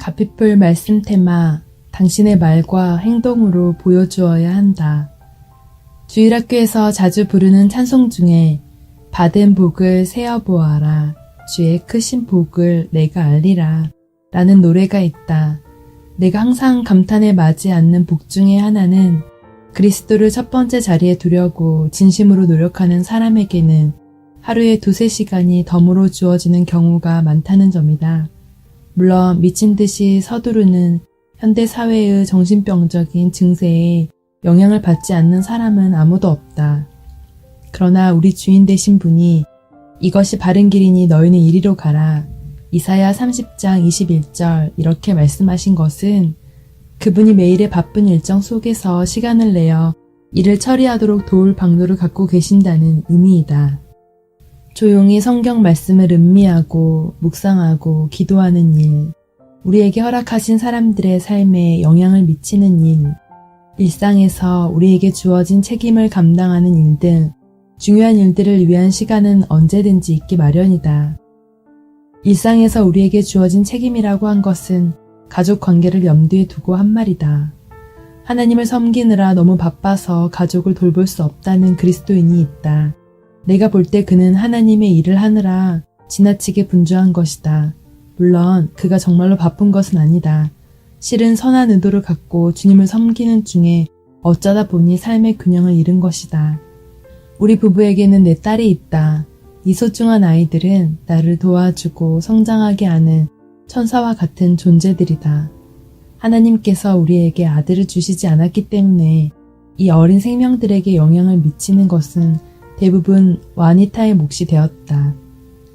가피풀 말씀 테마, 당신의 말과 행동으로 보여주어야 한다. 주일학교에서 자주 부르는 찬송 중에 받은 복을 세어보아라, 주의 크신 복을 내가 알리라 라는 노래가 있다. 내가 항상 감탄에 맞지 않는 복 중에 하나는 그리스도를 첫 번째 자리에 두려고 진심으로 노력하는 사람에게는 하루에 2-3시간이 덤으로 주어지는 경우가 많다는 점이다. 물론 미친 듯이 서두르는 현대 사회의 정신병적인 증세에 영향을 받지 않는 사람은 아무도 없다. 그러나 우리 주인 되신 분이 이것이 바른 길이니 너희는 이리로 가라, 이사야 30장 21절 이렇게 말씀하신 것은 그분이 매일의 바쁜 일정 속에서 시간을 내어 일을 처리하도록 도울 방도를 갖고 계신다는 의미이다. 조용히 성경 말씀을 음미하고 묵상하고 기도하는 일, 우리에게 허락하신 사람들의 삶에 영향을 미치는 일, 일상에서 우리에게 주어진 책임을 감당하는 일 등 중요한 일들을 위한 시간은 언제든지 있기 마련이다. 일상에서 우리에게 주어진 책임이라고 한 것은 가족 관계를 염두에 두고 한 말이다. 하나님을 섬기느라 너무 바빠서 가족을 돌볼 수 없다는 그리스도인이 있다. 내가 볼 때 그는 하나님의 일을 하느라 지나치게 분주한 것이다. 물론 그가 정말로 바쁜 것은 아니다. 실은 선한 의도를 갖고 주님을 섬기는 중에 어쩌다 보니 삶의 균형을 잃은 것이다. 우리 부부에게는 4딸이 있다. 이 소중한 아이들은 나를 도와주고 성장하게 하는 천사와 같은 존재들이다. 하나님께서 우리에게 아들을 주시지 않았기 때문에 이 어린 생명들에게 영향을 미치는 것은 대부분 와니타의 몫이 되었다.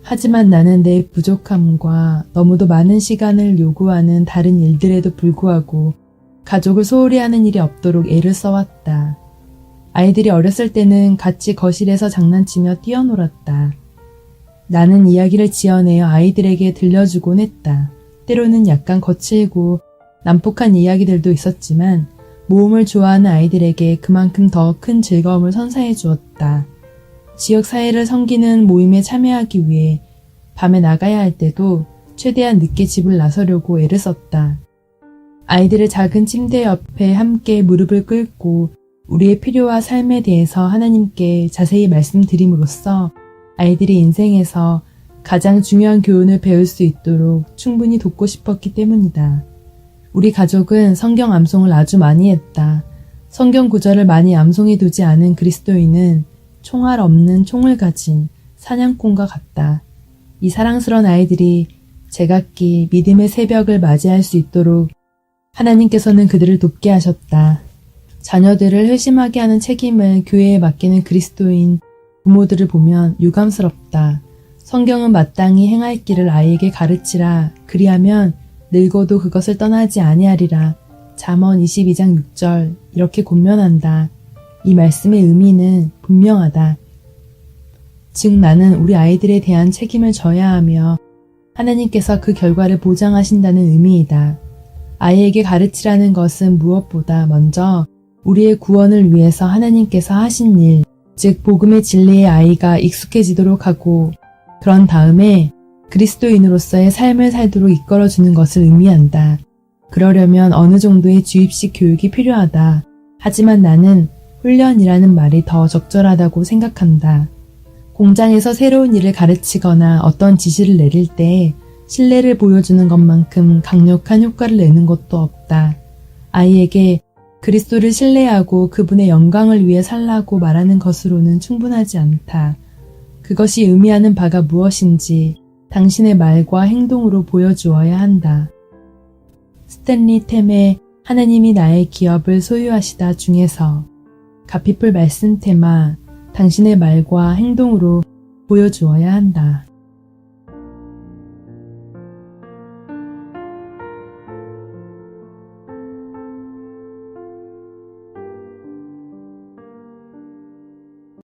하지만 나는 내 부족함과 너무도 많은 시간을 요구하는 다른 일들에도 불구하고 가족을 소홀히 하는 일이 없도록 애를 써왔다. 아이들이 어렸을 때는 같이 거실에서 장난치며 뛰어놀았다. 나는 이야기를 지어내어 아이들에게 들려주곤 했다. 때로는 약간 거칠고 난폭한 이야기들도 있었지만 모험을 좋아하는 아이들에게 그만큼 더 큰 즐거움을 선사해 주었다. 지역 사회를 섬기는 모임에 참여하기 위해 밤에 나가야 할 때도 최대한 늦게 집을 나서려고 애를 썼다. 아이들의 작은 침대 옆에 함께 무릎을 꿇고 우리의 필요와 삶에 대해서 하나님께 자세히 말씀드림으로써 아이들이 인생에서 가장 중요한 교훈을 배울 수 있도록 충분히 돕고 싶었기 때문이다. 우리 가족은 성경 암송을 아주 많이 했다. 성경 구절을 많이 암송해 두지 않은 그리스도인은 총알 없는 총을 가진 사냥꾼과 같다. 이 사랑스러운 아이들이 제각기 믿음의 새벽을 맞이할 수 있도록 하나님께서는 그들을 돕게 하셨다. 자녀들을 회심하게 하는 책임을 교회에 맡기는 그리스도인 부모들을 보면 유감스럽다. 성경은 마땅히 행할 길을 아이에게 가르치라. 그리하면 늙어도 그것을 떠나지 아니하리라. 잠언 22장 6절 이렇게 권면한다. 이 말씀의 의미는 분명하다. 즉 나는 우리 아이들에 대한 책임을 져야 하며 하나님께서 그 결과를 보장하신다는 의미이다. 아이에게 가르치라는 것은 무엇보다 먼저 우리의 구원을 위해서 하나님께서 하신 일, 즉 복음의 진리에 아이가 익숙해지도록 하고 그런 다음에 그리스도인으로서의 삶을 살도록 이끌어주는 것을 의미한다. 그러려면 어느 정도의 주입식 교육이 필요하다. 하지만 나는 훈련이라는 말이 더 적절하다고 생각한다. 공장에서 새로운 일을 가르치거나 어떤 지시를 내릴 때 신뢰를 보여주는 것만큼 강력한 효과를 내는 것도 없다. 아이에게 그리스도를 신뢰하고 그분의 영광을 위해 살라고 말하는 것으로는 충분하지 않다. 그것이 의미하는 바가 무엇인지 당신의 말과 행동으로 보여주어야 한다. 스탠리 템의 하나님이 나의 기업을 소유하시다 중에서 가피풀 말씀 테마, 당신의 말과 행동으로 보여주어야 한다.